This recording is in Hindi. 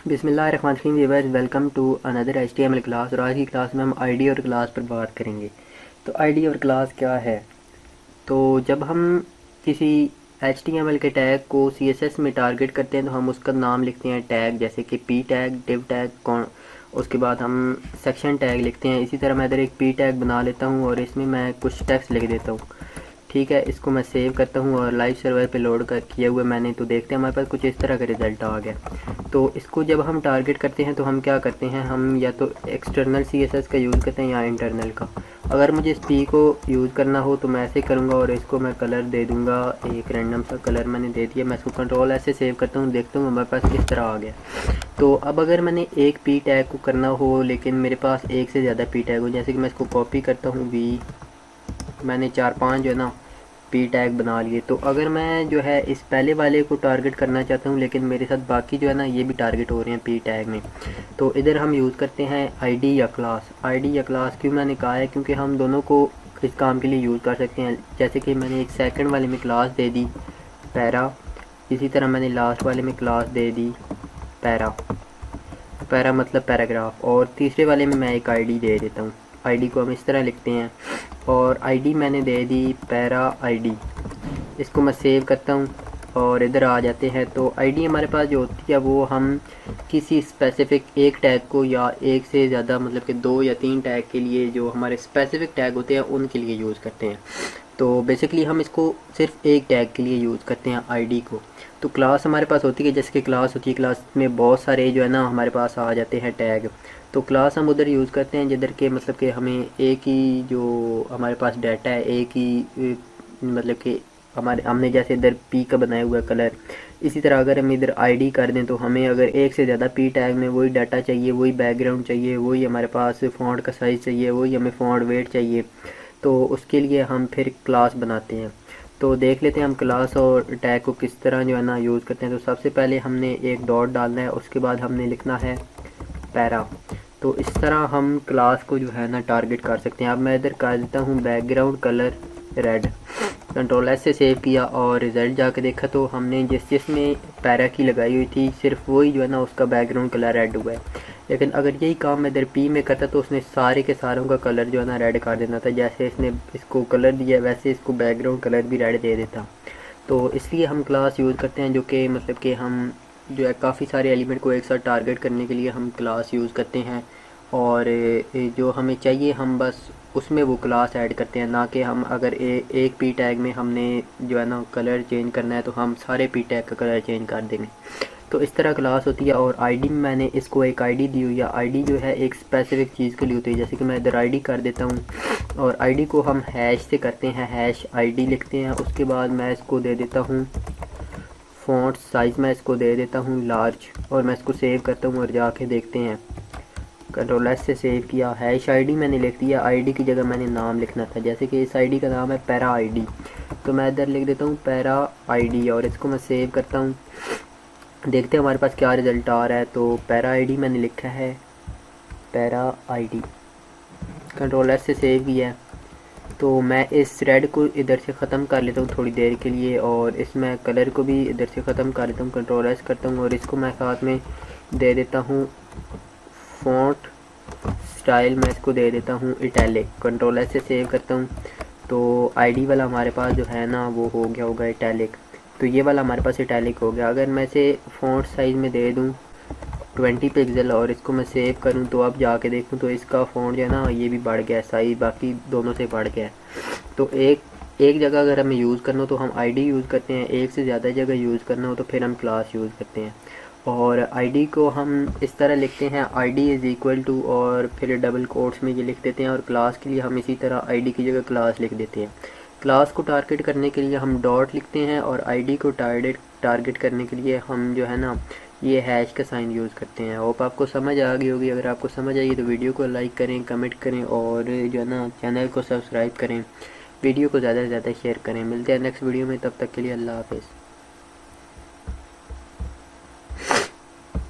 बिस्मिल्लाहिर्रहमानिर्रहीम viewers, welcome to another HTML class. और आज की क्लास में हम आईडी और क्लास पर बात करेंगे। तो आईडी और क्लास क्या है? तो जब हम किसी एचटीएमएल के टैग को सीएसएस में टारगेट करते हैं तो हम उसका नाम लिखते हैं टैग, जैसे कि पी टैग, डिव टैग, कौन। उसके बाद हम सेक्शन टैग लिखते हैं। इसी तरह मैं इधर एक पी टैग बना लेता हूँ और इसमें मैं कुछ टेक्स्ट लिख देता हूँ। ठीक है, इसको मैं सेव करता हूँ और लाइव सर्वर पे लोड कर किए हुए मैंने तो देखते हैं हमारे पास कुछ इस तरह का रिज़ल्ट आ गया। तो इसको जब हम टारगेट करते हैं तो हम क्या करते हैं, हम या तो एक्सटर्नल सीएसएस का यूज़ करते हैं या इंटरनल का। अगर मुझे इस पी को यूज़ करना हो तो मैं ऐसे करूँगा और इसको मैं कलर दे दूँगा, एक रैंडम सा कलर मैंने दे दिया। मैं इसको कंट्रोल ऐसे सेव करता हूँ, देखता हूँ हमारे पास किस तरह आ गया। तो अब अगर मैंने एक पी टैग को करना हो लेकिन मेरे पास एक से ज़्यादा पी टैग हो, जैसे कि मैं इसको कॉपी करता हूँ वी, मैंने 4-5 जो है ना पी टैग बना लिए। तो अगर मैं जो है इस पहले वाले को टारगेट करना चाहता हूँ लेकिन मेरे साथ बाकी जो है ना ये भी टारगेट हो रहे हैं पी टैग में, तो इधर हम यूज़ करते हैं आईडी या क्लास। आईडी या क्लास क्यों मैंने कहा है, क्योंकि हम दोनों को इस काम के लिए यूज़ कर सकते हैं। जैसे कि मैंने एक सेकंड वाले में क्लास दे दी पैरा, इसी तरह मैंने लास्ट वाले में क्लास दे दी पैरा। पैरा मतलब पैराग्राफ। और तीसरे वाले में मैं एक आईडी दे देता हूँ। आईडी को हम इस तरह लिखते हैं और आईडी मैंने दे दी पैरा आईडी। इसको मैं सेव करता हूँ और इधर आ जाते हैं। तो आईडी हमारे पास जो होती है वो हम किसी स्पेसिफ़िक एक टैग को या एक से ज़्यादा मतलब कि 2 या 3 टैग के लिए, जो हमारे स्पेसिफ़िक टैग होते हैं उनके लिए यूज़ करते हैं। तो बेसिकली हम इसको सिर्फ एक टैग के लिए यूज़ करते हैं आईडी को। तो क्लास हमारे पास होती है, जैसे कि क्लास होती है, क्लास में बहुत सारे जो है ना हमारे पास आ जाते हैं टैग। तो क्लास हम उधर यूज़ करते हैं जिधर के मतलब कि हमें एक ही जो हमारे पास डाटा है, एक ही मतलब कि हमने जैसे इधर पी का बनाया हुआ कलर, इसी तरह अगर हम इधर आईडी कर दें तो हमें अगर एक से ज़्यादा पी टैग में वही डाटा चाहिए, वही बैकग्राउंड चाहिए, वही हमारे पास फ़ॉन्ट का साइज़ चाहिए, वही हमें फ़ॉन्ट वेट चाहिए, तो उसके लिए हम फिर क्लास बनाते हैं। तो देख लेते हैं हम क्लास और टैग को किस तरह जो है ना यूज़ करते हैं। तो सबसे पहले हमने एक डॉट डालना है, उसके बाद हमने लिखना है पैरा। तो इस तरह हम क्लास को जो है ना टारगेट कर सकते हैं। अब मैं इधर कर देता हूँ background colour red, control S से सेव किया और रिज़ल्ट जाके देखा तो हमने जिसमें पैरा की लगाई हुई थी सिर्फ वही जो है ना उसका बैकग्राउंड कलर रेड हुआ है। लेकिन अगर यही काम मैं इधर पी में करता तो उसने सारे के सारों का कलर जो है ना रेड कर देना था। जैसे इसने इसको कलर दिया वैसे इसको बैकग्राउंड कलर भी रेड दे देता। तो इसलिए हम क्लास यूज़ करते हैं, जो कि मतलब कि हम जो है काफ़ी सारे एलिमेंट को एक साथ टारगेट करने के लिए हम क्लास यूज़ करते हैं। और जो हमें चाहिए हम बस उसमें वो क्लास ऐड करते हैं, ना कि हम अगर एक पी टैग में हमने जो है ना कलर चेंज करना है तो हम सारे पी टैग का कलर चेंज कर देंगे। तो इस तरह क्लास होती है। और आईडी में मैंने इसको एक आईडी दी हुई है। आईडी जो है एक स्पेसिफिक चीज़ के लिए होती है, जैसे कि मैं इधर आईडी कर देता हूँ और आईडी को हम हैश से करते हैं, हैश आईडी लिखते हैं। उसके बाद मैं इसको दे देता हूँ फ़ॉन्ट साइज़, मैं इसको दे देता हूँ लार्ज और मैं इसको सेव करता हूँ और जाके देखते हैं। कंट्रोल एस से सेव किया, हैश आईडी मैंने लिख दिया। आईडी की जगह मैंने नाम लिखना था, जैसे कि इस आईडी का नाम है पैरा आईडी, तो मैं इधर लिख देता हूँ पैरा आईडी और इसको मैं सेव करता हूँ। देखते हैं हमारे पास क्या रिज़ल्ट आ रहा है। तो पैरा आईडी मैंने लिखा है, पैरा आईडी, कंट्रोल एस से सेव किया है। तो मैं इस रेड को इधर से ख़त्म कर लेता हूँ थोड़ी देर के लिए और इसमें कलर को भी इधर से ख़त्म कर लेता हूँ, कंट्रोल एस करता हूँ और इसको मैं साथ में दे देता हूँ फ़ॉन्ट स्टाइल, मैं इसको दे देता हूँ इटैलिक, कंट्रोल एस से सेव करता हूँ। तो आईडी वाला हमारे पास जो है ना वो हो गया होगा इटैलिक। तो ये वाला हमारे पास इटैलिक हो गया। अगर मैं इसे फ़ॉन्ट साइज़ में दे दूँ 20 पिक्सल और इसको मैं सेव करूं तो अब जाके देखूं तो इसका फ़ॉन्ट जो है ना ये भी बढ़ गया है, साइज़ बाकी दोनों से बढ़ गया है। तो एक जगह अगर हमें यूज़ करना हो तो हम आईडी यूज़ करते हैं, एक से ज़्यादा जगह यूज़ करना हो तो फिर हम क्लास यूज़ करते हैं। और आईडी को हम इस तरह लिखते हैं, आईडी इज़ इक्वल टू और फिर डबल कोट्स में ये लिख देते हैं। और क्लास के लिए हम इसी तरह आईडी की जगह क्लास लिख देते हैं। क्लास को टारगेट करने के लिए हम डॉट लिखते हैं और आईडी को टारगेट करने के लिए हम जो है ना ये हैश का साइन यूज़ करते हैं। होप आपको समझ आ गई होगी। अगर आपको समझ आई तो वीडियो को लाइक करें, कमेंट करें और जो है ना चैनल को सब्सक्राइब करें, वीडियो को ज़्यादा से ज़्यादा शेयर करें। मिलते हैं नेक्स्ट वीडियो में, तब तक के लिए अल्लाह हाफ़िज़।